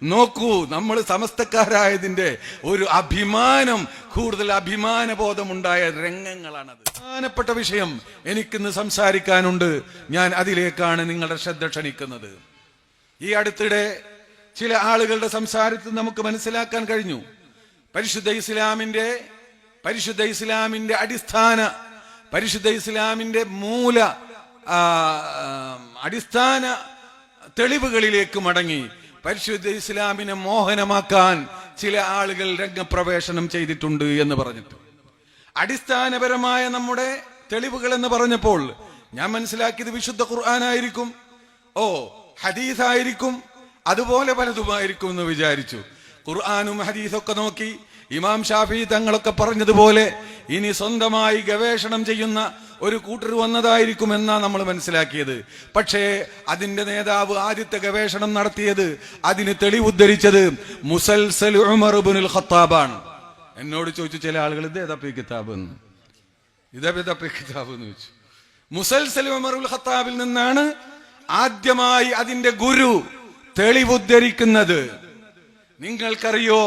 നോക്കൂ, നമ്മൾ സമസ്തക്കാരായതിന്റെ ഒരു അഭിമാനം, കൂടുതൽ അഭിമാനബോധമുണ്ടായ രംഗങ്ങളാണത്. പ്രധാനപ്പെട്ട വിഷയം എനിക്കിന്ന് സംസാരിക്കാനുണ്ട്. ഞാൻ അതിലേക്കാണ് നിങ്ങളുടെ ശ്രദ്ധ ക്ഷണിക്കുന്നത്. ഈ അടുത്തിടെ ചില ആളുകളുടെ സംസാരത്തിൽ നമുക്ക് മനസ്സിലാക്കാൻ കഴിഞ്ഞു, പരിശുദ്ധ ഇസ്ലാമിന്റെ അടിസ്ഥാന, പരിശുദ്ധ ഇസ്ലാമിന്റെ മൂല അടിസ്ഥാന തെളിവുകളിലേക്ക് മടങ്ങി പരിശുദ്ധ ഇസ്ലാമിനെ മോഹനമാക്കാൻ ചില ആളുകൾ രംഗപ്രവേശനം ചെയ്തിട്ടുണ്ട് എന്ന് പറഞ്ഞിട്ട്, അടിസ്ഥാനപരമായ നമ്മുടെ തെളിവുകൾ എന്ന് പറഞ്ഞപ്പോൾ ഞാൻ മനസ്സിലാക്കിയത് വിശുദ്ധ ഖുർആനായിരിക്കും, ഹദീസായിരിക്കും, അതുപോലെ പലതുമായിരിക്കും എന്ന് വിചാരിച്ചു. ഖുർആനും ഹദീസൊക്കെ നോക്കി ഇമാം ഷാഫി തങ്ങളൊക്കെ പറഞ്ഞതുപോലെ ഇനി സ്വന്തമായി ഗവേഷണം ചെയ്യുന്ന ഒരു കൂട്ടർ വന്നതായിരിക്കും എന്നാണ് നമ്മൾ മനസ്സിലാക്കിയത്. പക്ഷേ അതിന്റെ നേതാവ് ആദ്യത്തെ ഗവേഷണം നടത്തിയത്, അതിന് തെളിവുദ്ധരിച്ചത് മുസൽസൽ ഉമർ ഇബ്നുൽ ഖത്താബാണ്. എന്നോട് ചോദിച്ചു ചില ആളുകൾ, ഇതേതപ്പി കിതാബ് എന്ന് ചോദിച്ചു. മുസൽസൽ ഉമർ ഇബ്നുൽ ഖത്താബിൽ നിന്നാണ് ആദ്യമായി അതിന്റെ ഗുരു തെളിവുദ്ധരിക്കുന്നത്. നിങ്ങൾക്കറിയോ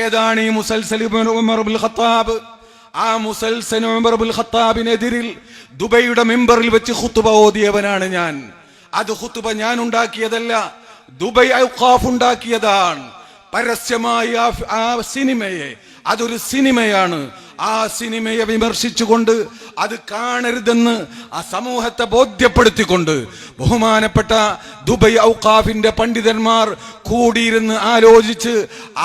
ഏതാണ് ഈ മുസൽസൽ ഉമർ ഇബ്നുൽ ഖത്താബ്? ആ മുസൽസൽ ഉമർ ഇബ്നുൽ ഖത്താബിനെതിരിൽ ദുബൈയുടെ മിമ്പറിൽ വെച്ച് ഖുത്ബ ഓതിയവനാണ് ഞാൻ. അത് ഖുത്ബ ഞാൻ ഉണ്ടാക്കിയതല്ല, ദുബൈ ഔഖാഫ് ഉണ്ടാക്കിയതാണ്. പരസ്യമായി ആ സിനിമയെ, അതൊരു സിനിമയാണ്, ആ സിനിമയെ വിമർശിച്ചുകൊണ്ട് അത് കാണരുതെന്ന് ആ സമൂഹത്തെ ബോധ്യപ്പെടുത്തിക്കൊണ്ട് ബഹുമാനപ്പെട്ട ദുബൈ ഔഖാഫിന്റെ പണ്ഡിതന്മാർ കൂടിയിരുന്ന് ആലോചിച്ച്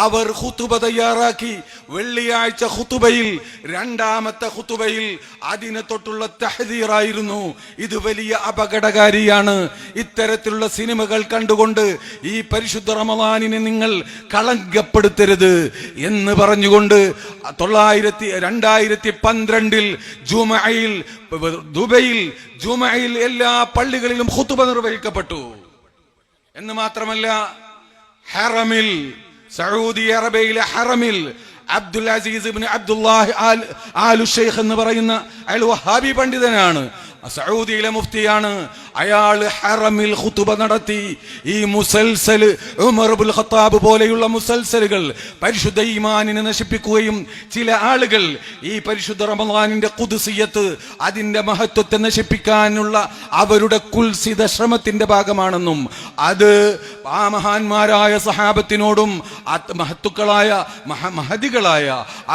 അവർ ഖുതുബ തയ്യാറാക്കി. വെള്ളിയാഴ്ച ഖുതുബയിൽ, രണ്ടാമത്തെ ഖുതുബയിൽ അതിനെ തൊട്ടുള്ള തഹ്ദീറായിരുന്നു, ഇത് വലിയ അപകടകാരിയാണ്, ഇത്തരത്തിലുള്ള സിനിമകൾ കണ്ടുകൊണ്ട് ഈ പരിശുദ്ധ റമളാനിനെ നിങ്ങൾ കളങ്കപ്പെടുത്തരുത് എന്ന് പറഞ്ഞുകൊണ്ട് 2012 ജുമഅയിൽ ദുബൈയിൽ ജുമഅയിൽ എല്ലാ പള്ളികളിലും ഖുതുബ നിർവഹിക്കപ്പെട്ടു. എന്ന് മാത്രമല്ല, ഹറമിൽ, സൗദി അറേബ്യയിലെ ഹറമിൽ അബ്ദുൽ അസീസ് ഇബ്നു അബ്ദുല്ലാഹി ആലു ഷെയ്ഖ് എന്ന് പറയുന്ന അയാൾ വഹാബി പണ്ഡിതനാണ്, സൗദിയിലെ മുഫ്തിയാണ്. അയാൾ ഹറമിൽ ഖുതുബ നടത്തി. ഈ മുസൽസൽ ഉമർ ഇബ്നുൽ ഖത്താബ് പോലെയുള്ള മുസൽസലുകൾ പരിശുദ്ധ ഈമാനിനെ നശിപ്പിക്കുകയും ചില ആളുകൾ ഈ പരിശുദ്ധ റമളാനിന്റെ ഖുദ്സിയത്ത്, അതിന്റെ മഹത്വത്തെ നശിപ്പിക്കാനുള്ള അവരുടെ കുൽസിത ശ്രമത്തിന്റെ ഭാഗമാണെന്നും അത് ആ മഹാന്മാരായ സഹാബത്തിനോടും മഹത്തുക്കളായ മഹദികളായ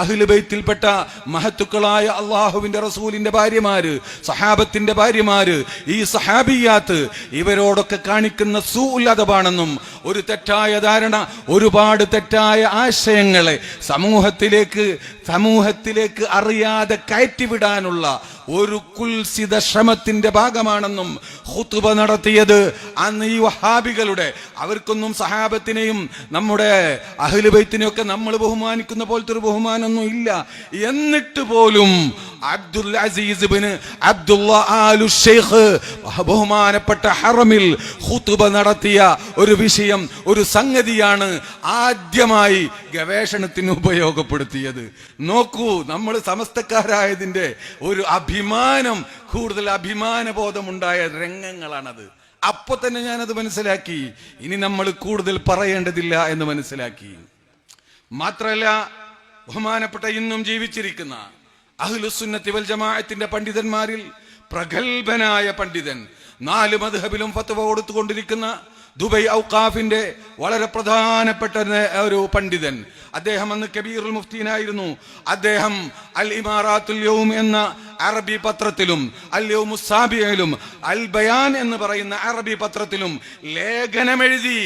അഹ്ലു ബൈത്തിൽപ്പെട്ട മഹത്തുക്കളായ അള്ളാഹുവിന്റെ റസൂലിന്റെ ഭാര്യമാര്, സഹാബത്തിന്റെ ഭാര്യമാര്, ഈ സഹാബിയാത്ത്, ഇവരോടൊക്കെ കാണിക്കുന്ന സൂഉൽ അദബാണെന്നും ഒരു തെറ്റായ ധാരണ, ഒരുപാട് തെറ്റായ ആശയങ്ങളെ സമൂഹത്തിലേക്ക് അറിയാതെ കയറ്റിവിടാനുള്ള ഒരു കുൽസിത ശ്രമത്തിന്റെ ഭാഗമാണെന്നും ഖുതുബ നടത്തിയത് അന്ന് ഈ വഹാബികളുടെ, അവർക്കൊന്നും സഹാബത്തിനെയും നമ്മുടെ അഹ്ലു ബൈത്തിനെയും ഒക്കെ നമ്മൾ ബഹുമാനിക്കുന്ന പോലത്തെ ഒരു ബഹുമാനമൊന്നും ഇല്ല. എന്നിട്ട് പോലും അബ്ദുൽ അസീസ് ഇബ്നു അബ്ദുല്ലാ ആലു ഷെയ്ഖ് ബഹുമാനപ്പെട്ട ഹറമിൽ ഖുതുബ നടത്തിയ ഒരു വിഷയം, ഒരു സംഗതിയാണ് ആദ്യമായി ഗവേഷണത്തിന് ഉപയോഗപ്പെടുത്തിയത്. നോക്കൂ, നമ്മൾ സമസ്തക്കാരായതിന്റെ ഒരു അഭിമാനം, കൂടുതൽ അഭിമാനബോധമുണ്ടായ രംഗങ്ങളാണത്. അപ്പൊ തന്നെ ഞാനത് മനസ്സിലാക്കി, ഇനി നമ്മൾ കൂടുതൽ പറയേണ്ടതില്ല എന്ന് മനസ്സിലാക്കി. മാത്രമല്ല, ബഹുമാനപ്പെട്ട ഇന്നും ജീവിച്ചിരിക്കുന്ന അഹ്ലുസുന്നത്തി വൽ ജമാഅത്തിന്റെ പണ്ഡിതന്മാരിൽ പ്രഗത്ഭനായ പണ്ഡിതൻ, 4 മദ്ഹബിലും ഫത്വ കൊടുത്തുകൊണ്ടിരിക്കുന്ന ദുബൈ ഔഖാഫിന്റെ വളരെ പ്രധാനപ്പെട്ട ഒരു പണ്ഡിതൻ, അദ്ദേഹം അന്ന് കബീറുൽ മുഫ്തീനായിരുന്നു. അദ്ദേഹം അൽ ഇമാറാത്തുൽ യൗം എന്ന അറബി പത്രത്തിലും അൽ യൗമു സാബിയിലും അൽ ബയാൻ എന്ന് പറയുന്ന അറബി പത്രത്തിലും ലേഖനമെഴുതി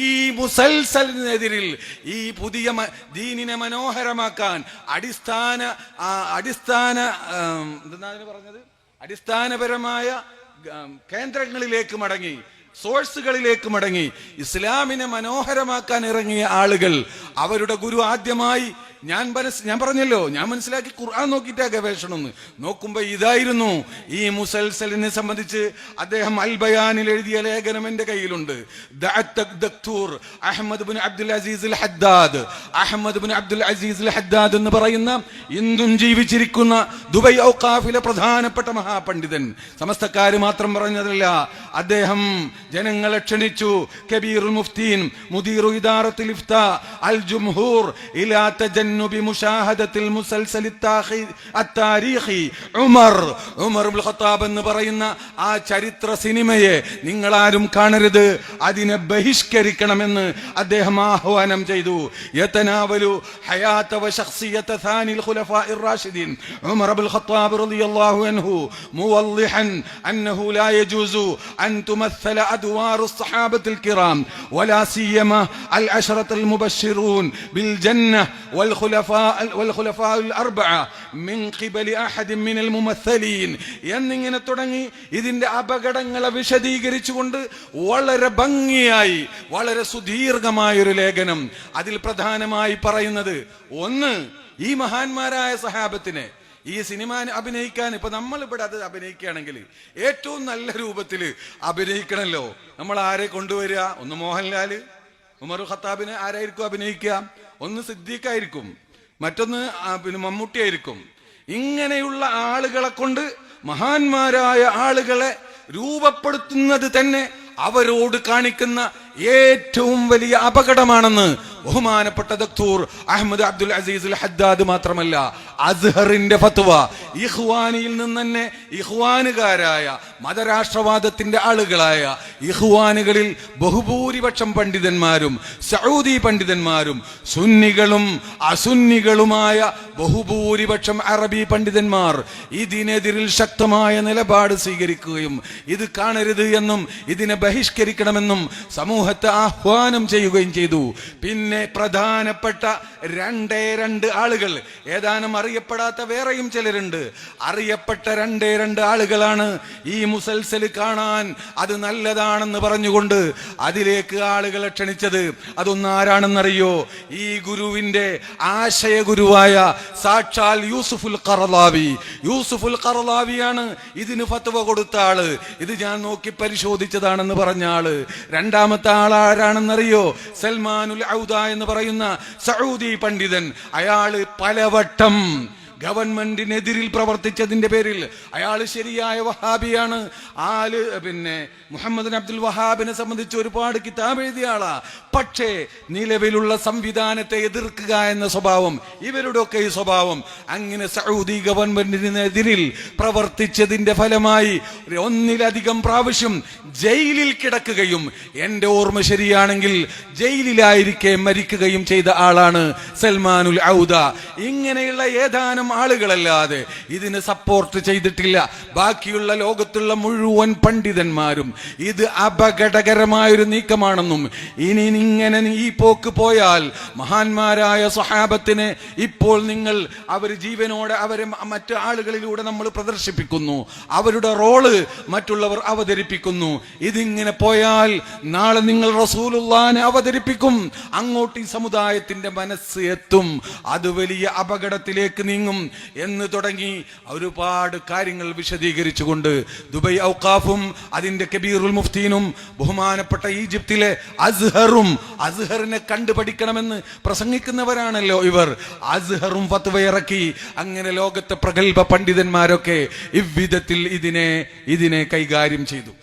ഈ മുസൽസലിനെതിരിൽ, ഈ പുതിയ ദീനിനെ മനോഹരമാക്കാൻ അടിസ്ഥാനപരമായ കേന്ദ്രങ്ങളിലേക്ക് മടങ്ങി, സോഴ്സുകളിലേക്ക് മടങ്ങി ഇസ്ലാമിനെ മനോഹരമാക്കാൻ ഇറങ്ങിയ ആളുകൾ, അവരുടെ ഗുരു ആദ്യമായി ഞാൻ പറഞ്ഞല്ലോ, ഞാൻ മനസ്സിലാക്കി ഖുർആൻ നോക്കിയിട്ടാ ഗവേഷണം എന്ന്. നോക്കുമ്പോ ഇതായിരുന്നു ഈ മുസൽസലിനെ സംബന്ധിച്ച് അദ്ദേഹം അൽ ബയാനിൽ എഴുതിയ ലേഖനം എന്റെ കയ്യിലുണ്ട്. അഹ്മദ് ബിൻ അബ്ദുൽ അസീസ് അൽ ഹദ്ദാദ്, അഹ്മദ് ബിൻ അബ്ദുൽ അസീസ് അൽ ഹദ്ദാദ് എന്ന് പറയുന്ന ഇന്നും ജീവിച്ചിരിക്കുന്ന ദുബൈ ഔഖാഫിലെ പ്രധാനപ്പെട്ട മഹാപണ്ഡിതൻ, സമസ്തക്കാര് മാത്രം പറഞ്ഞതല്ല, അദ്ദേഹം ജനങ്ങളെ ക്ഷണിച്ചു. കബീറുൽ മുഫ്തീൻ, മുദീറു ഇദാറത്തുൽ ഇഫ്താ, അൽ ജുംഹൂർ ഇലാ തജന്നുബി മുശാഹദത്തിൽ മുസൽസൽ അത്താരീഖി ഉമർ ഇബ്നുൽ ഖത്താബ് എന്ന് പറയുന്ന ആ ചരിത്ര സിനിമയെ നിങ്ങളാരും കാണരുത്, അതിനെ ബഹിഷ്കരിക്കണമെന്ന് അദ്ദേഹം ആഹ്വാനം ചെയ്തു. യതനാവലു ഹയാത വ ശഖ്സിയത ഥാനിൽ ഖുലഫാഇർ റാഷിദീൻ ഉമർ ഇബ്നുൽ ഖത്താബ് റളിയല്ലാഹു അൻഹു മുവല്ലിഹൻ അന്നഹു ലാ യജൂസു അൻ തുമثل അദ്വാർ الصحابة الكرام ولا سيما العشرة المبشرون بالجنة والخلفاء الأربعة من قبل أحد من الممثلين എന്നിങ്ങനെ തുടങ്ങി ഇതിന്റെ അപകടങ്ങളെ വിശദീകരിച്ചുകൊണ്ട് വളരെ ഭംഗിയായി, വളരെ സുദീർഘമായ ഒരു ലേഖനം. അതിൽ പ്രധാനമായി പറയുന്നത്, ഒന്ന്, ഈ മഹാന്മാരായ സഹാബത്തിനെ ഈ സിനിമ അഭിനയിക്കാൻ, ഇപ്പൊ നമ്മളിവിടെ അത് അഭിനയിക്കുകയാണെങ്കിൽ ഏറ്റവും നല്ല രൂപത്തിൽ അഭിനയിക്കണമല്ലോ. നമ്മൾ ആരെ കൊണ്ടുവരിക? ഒന്ന് മോഹൻലാല്, ഉമർ ഖത്താബിനെ ആരായിരിക്കും അഭിനയിക്കുക? ഒന്ന് സിദ്ദീഖായിരിക്കും, മറ്റൊന്ന് പിന്നെ മമ്മൂട്ടിയായിരിക്കും. ഇങ്ങനെയുള്ള ആളുകളെ കൊണ്ട് മഹാന്മാരായ ആളുകളെ രൂപപ്പെടുത്തുന്നത് തന്നെ അവരോട് കാണിക്കുന്ന ഏറ്റവും വലിയ അപകടമാണെന്ന് ബഹുമാനപ്പെട്ട ദക്തൂർ അഹ്മദ് അബ്ദുൽ അസീസ് അൽ ഹദ്ദാദ് മാത്രമല്ല, അസ്ഹറിന്റെ ഫത്വ, ഇഖ്വാനിയിൽ നിന്ന് തന്നെ ഇഖ്വാനുകാരായ മതരാഷ്ട്രവാദത്തിന്റെ ആളുകളായ ഇഖ്വാനുകളിൽ ബഹുഭൂരിപക്ഷം പണ്ഡിതന്മാരും സഊദി പണ്ഡിതന്മാരും സുന്നികളും അസുന്നികളുമായ ബഹുഭൂരിപക്ഷം അറബി പണ്ഡിതന്മാർ ഇതിനെതിരിൽ ശക്തമായ നിലപാട് സ്വീകരിക്കുകയും ഇത് കാണരുത് എന്നും ഇതിനെ ബഹിഷ്കരിക്കണമെന്നും സമൂഹത്തെ ആഹ്വാനം ചെയ്യുകയും ചെയ്തു. പിന്നെ പ്രധാനപ്പെട്ട രണ്ട് ആളുകൾ, ഏതാനും അറിയപ്പെടാത്ത വേറെയും ചിലരുണ്ട്, അറിയപ്പെട്ട രണ്ട് ആളുകളാണ് ഈ മുസൽസൽ കാണാൻ അത് നല്ലതാണെന്ന് പറഞ്ഞുകൊണ്ട് അതിലേക്ക് ആളുകളെ ക്ഷണിച്ചത്. അതൊന്നും ആരാണെന്നറിയോ? ഈ ഗുരുവിന്റെ ആശയ ഗുരുവായ സാക്ഷാൽ യൂസുഫുൽ ഖറളാവിയാണ് ഇതിന് ഫത്വ കൊടുത്ത ആള്. ഇത് ഞാൻ നോക്കി പരിശോധിച്ചതാണെന്ന് പറഞ്ഞ ആള്. രണ്ടാമത്തെ ആളാരാണെന്നറിയോ? സൽമാനുൽ ഔദ എന്ന് പറയുന്ന സഊദി പണ്ഡിതൻ. അയാള് പലവട്ടം ഗവൺമെന്റിനെതിരിൽ പ്രവർത്തിച്ചതിന്റെ പേരിൽ അയാൾ ശരിയായ വഹാബിയാണ്. പിന്നെ മുഹമ്മദ് അബ്ദുൽ വഹാബിനെ സംബന്ധിച്ച് ഒരുപാട് കിതാബ് എഴുതിയ ആളാ. പക്ഷേ നിലവിലുള്ള സംവിധാനത്തെ എതിർക്കുക എന്ന സ്വഭാവം, ഇവരുടെ ഒക്കെ ഈ സ്വഭാവം, അങ്ങനെ സഊദി ഗവൺമെന്റിനെതിരിൽ പ്രവർത്തിച്ചതിന്റെ ഫലമായി ഒന്നിലധികം പ്രാവശ്യം ജയിലിൽ കിടക്കുകയും, എന്റെ ഓർമ്മ ശരിയാണെങ്കിൽ ജയിലിലായിരിക്കെ മരിക്കുകയും ചെയ്ത ആളാണ് സൽമാനുൽ ഔദ. ഇങ്ങനെയുള്ള ഏതാനും ആളുകളല്ലാതെ ഇതിന് സപ്പോർട്ട് ചെയ്തിട്ടില്ല ബാക്കിയുള്ള ലോകത്തുള്ള മുഴുവൻ പണ്ഡിതന്മാരും. ഇത് അപകടകരമായൊരു നീക്കമാണെന്നും ഇനി ഇങ്ങനെ ഈ പോക്ക് പോയാൽ മഹാന്മാരായ സ്വഹാബത്തിനെ ഇപ്പോൾ നിങ്ങൾ അവർ ജീവനോടെ അവരെ മറ്റു ആളുകളിലൂടെ നമ്മൾ പ്രദർശിപ്പിക്കുന്നു, അവരുടെ റോള് മറ്റുള്ളവർ അവതരിപ്പിക്കുന്നു. ഇതിങ്ങനെ പോയാൽ നാളെ നിങ്ങൾ റസൂലുള്ളാഹിനെ അവതരിപ്പിക്കും, അങ്ങോട്ട് ഈ സമുദായത്തിന്റെ മനസ്സ് എത്തും, അത് വലിയ അപകടത്തിലേക്ക് നീങ്ങും എന്ന് തുടങ്ങി ഒരുപാട് കാര്യങ്ങൾ വിശദീകരിച്ചുകൊണ്ട് ദുബൈ ഔഖാഫും അതിന്റെ കബീറുൽ മുഫ്തീനും ബഹുമാനപ്പെട്ട ഈജിപ്തിലെ അസ്ഹറിനെ കണ്ടുപഠിക്കണമെന്ന് പ്രസംഗിക്കുന്നവരാണല്ലോ ഇവർ. അസ്ഹറും ഫത്വ ഇറക്കി. അങ്ങനെ ലോകത്തെ പ്രഗത്ഭ പണ്ഡിതന്മാരൊക്കെ ഇவ்விധത്തിൽ ഇതിനെ കൈകാര്യം ചെയ്തു.